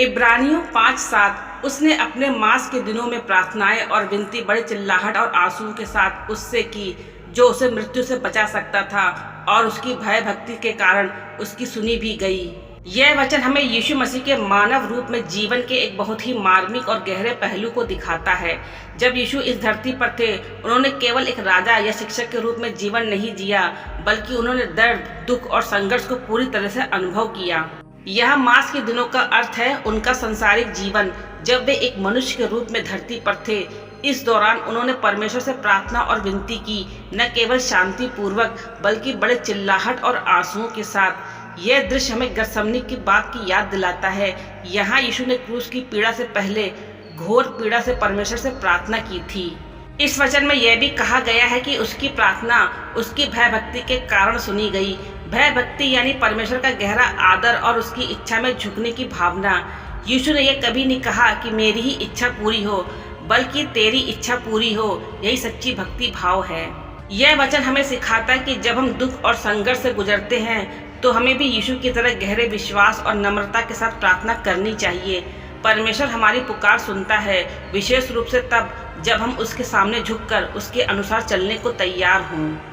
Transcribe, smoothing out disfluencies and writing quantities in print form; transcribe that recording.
इब्रानियों 5:7 उसने अपने मांस के दिनों में प्रार्थनाएं और विनती बड़े चिल्लाहट और आंसुओं के साथ उससे की, जो उसे मृत्यु से बचा सकता था, और उसकी भय भक्ति के कारण उसकी सुनी भी गई। यह वचन हमें यीशु मसीह के मानव रूप में जीवन के एक बहुत ही मार्मिक और गहरे पहलू को दिखाता है। जब यीशु इस धरती पर थे, उन्होंने केवल एक राजा या शिक्षक के रूप में जीवन नहीं जिया, बल्कि उन्होंने दर्द, दुख और संघर्ष को पूरी तरह से अनुभव किया। यह मांस के दिनों का अर्थ है उनका संसारिक जीवन, जब वे एक मनुष्य के रूप में धरती पर थे। इस दौरान उन्होंने परमेश्वर से प्रार्थना और विनती की, न केवल शांति पूर्वक बल्कि बड़े चिल्लाहट और आंसुओं के साथ। यह दृश्य हमें गतसमनी की बात की याद दिलाता है। यहाँ यीशु ने क्रूस की पीड़ा से पहले घोर पीड़ा से परमेश्वर से प्रार्थना की थी। इस वचन में यह भी कहा गया है कि उसकी प्रार्थना उसकी भय भक्ति के कारण सुनी गई। भय भक्ति यानी परमेश्वर का गहरा आदर और उसकी इच्छा में झुकने की भावना। यीशु ने यह कभी नहीं कहा कि मेरी ही इच्छा पूरी हो, बल्कि तेरी इच्छा पूरी हो। यही सच्ची भक्ति भाव है। यह वचन हमें सिखाता है कि जब हम दुख और संघर्ष से गुजरते हैं, तो हमें भी यीशु की तरह गहरे विश्वास और नम्रता के साथ प्रार्थना करनी चाहिए। परमेश्वर हमारी पुकार सुनता है, विशेष रूप से तब जब हम उसके सामने झुककर उसके अनुसार चलने को तैयार हों।